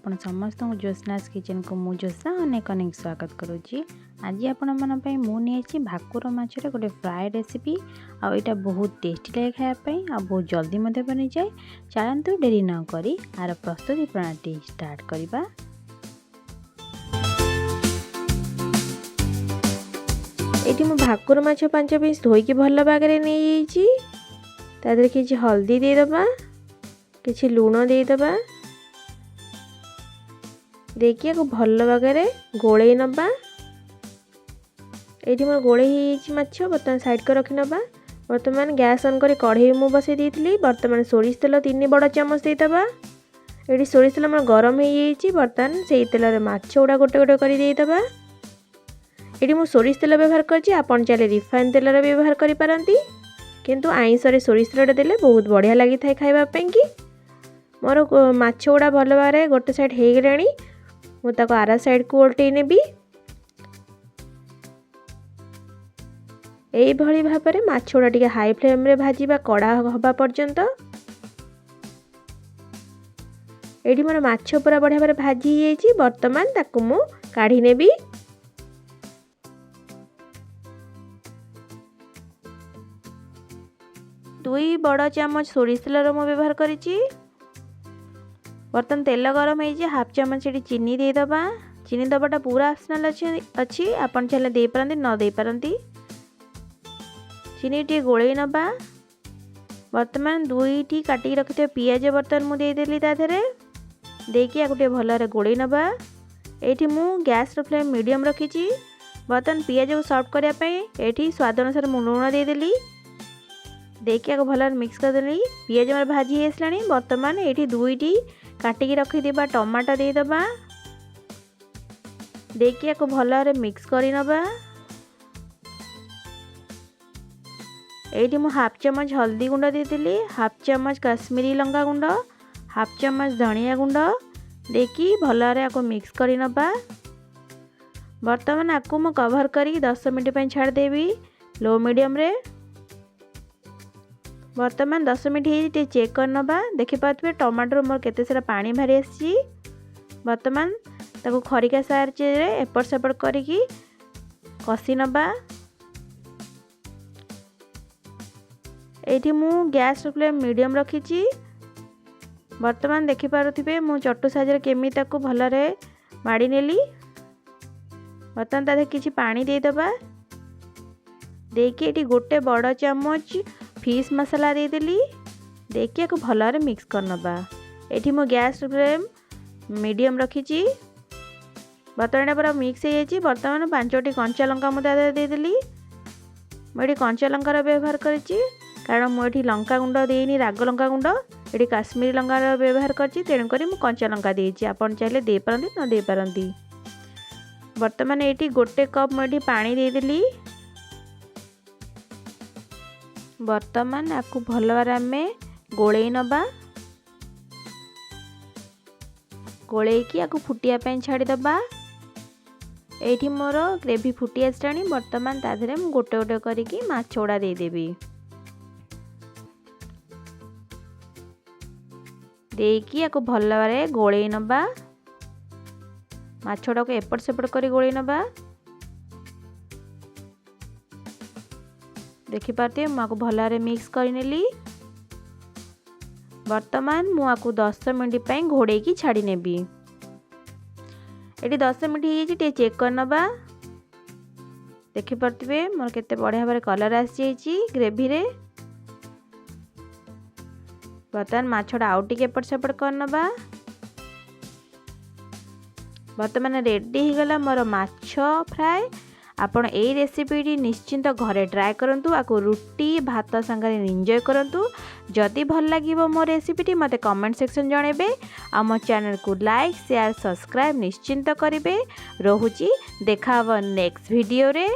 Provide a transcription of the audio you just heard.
आपण समस्त ज्योत्स्नास किचन को मु ज्योत्स्ना अनेक अनेक स्वागत करुच्ची। आज आपण मन मुझे भाकुर माछर गोटे फ्राए रेसिपी आईटा बहुत टेस्टी लगे खायापी बहुत जल्दी बनी जाए। चलतु डेरी न करी आर प्रस्तुति प्रणाली स्टार्ट करवा। ये मु भाकुर माछ 5 पीस धोईकी भल भागे नहीं जाइए कि हल्दी देदबा कि लुण देदबा देखिए भल भागे गोले नबा। ये मोर गोले माछ बर्तमान साइड कर रखी नबा। बर्तमान गैस ऑन कर कढ़ई मु बसई देती। बर्तमान सोरिष तेल 3 बड़ चामच देदबा। ये सोरिष तेल मोर गरम हो बर्तमान से तेल माछ गुड़ा गोटे गोटे कर देदबा। ये मु सोरिष तेल व्यवहार कर आपन चाहे रिफाइन तेल व्यवहार करि पारंती किंतु आइंसरे सोरिष तेल देले बहुत बढ़िया लगी थाए खाइबा पे कि। मोर माछ गुड़ा भल भागे गोटे साइड हो गलानी मुझे आरा साइड को उल्टे नेबी। यही भाव में माछ गुड़ा टिके हाई फ्लेम रे भाजीबा कड़ा हवा पर्यंत। ये मोर माछ पूरा बढ़िया भाव भाजी हो बर्तमान ताकू मु काढ़ी नेबी। दुई बड़ चामच सोरिष तेल मु व्यवहार करिछि। बर्तमान तेल गरम हो हाफ चामच चीनी देदबा। चीनी दबाटा पूरा ऑप्शनल अच्छी आपन चले दे पारंती न दे पारंती। चीनी टी गोले नबा। बर्तमान दुईटी काटिक रखिथे पियाज बर्तमान मु देदेली ता धरे देकी आगु टे भलरे गोले नबा। एठी मु गैस रो फ्लेम मीडियम रखिछि। बर्तमान पियाज को सॉफ्ट करिया पई एठी स्वाद अनुसार मु लूण देदेली देकी आगु भलरे मिक्स कर देली। पियाज हमर भाजी हेसलानी। बर्तमान एठी दुईटी काटिकी रखिथिबा टमाटो देदबा देखिए आपको भल मिक्स करी नबा। एठी मु हाफ चम्मच हल्दी गुंड देदेली, हाफ चम्मच काश्मीरी लंका गुंड, हाफ चम्मच धनिया गुंड देखी भल आपको मिक्स करी नबा। बर्तमान आपको मु कवर करी 10 मिनट पे छाड़ देबी लो मीडियम रे। बर्तमान 10 मिनट हो चेक कर नबा। देखि पाथबे टमाटर मोर केते सारा पानी भारी आसी। बर्तमान ताको खरिका साहाय्य रे एपट सेपट करिकी कसी नबा। एठी मु गैस फ्लेम मीडियम रखिछि। बर्तमान देखि पारुथिबे मु चट्टू साहाय्य केमी ताको भलरे माडी नेली। बर्तमान तादे किछि पानी दे दबा देखि एठी गोटे बड़ चामच फिश मसाला देदेली देखिए को भल मिक्स कर नबा। एठी मो गैस फ्लेम मीडियम रखिछि। बर्तमान पूरा मिक्स हो जाइए। बर्तमान 5टी कंचा लंका मुझे देदेली। मुझे कंचा लंकार व्यवहार करिछि कारण मुझे लंका गुंड देनी राग लंका गुंड ये काश्मीरी लंकार व्यवहार करिछि तेणुक मु कंचा लंका देछि आपन चाहे दे पारंती न दे पारंती। बर्तमान एठी गोटे कप मुझे पानी देदेली। बर्तमान आपको भल भाव में गोले नबा। गोले की आपको फुटिया छाड़ीदबा। एठी मोर ग्रेवी फुटी आसलानी। बर्तमान ताधरे मु गोटे गोटे करिकी माछ गुड़ा देदेबी देकी आपको भल भाव गोले नबा। माछ गुड़ा को एपट सेपट करी गोले नबा। देखि पाते मुझे भल भाव मिक्स करनेली। बर्तमान मुझे 10 मिनट पे घोड़े की छाड़ी नेबी। ये 10 मिनट हो चेक कर नबा। देखि पारे मोर केते बढ़िया भाव कलर आसी ग्रेवी रे। बर्तमान माछड़ा आउ टिके एपट सेपट कर नबा। बर्तमान रेडी हो गला मोर माछ फ्राए। आपण ए रेसिपी निश्चिंत घरे ट्राए करंतु आको रुटी भात संगे एंजॉय करंतु। जदि भल लागिवो मो रेसिपी मते कमेंट सेक्शन जणेबे। आ मो चैनल को लाइक शेयर सब्सक्राइब निश्चिंत करिवे। रहुची देखा नेक्स्ट वीडियो रे।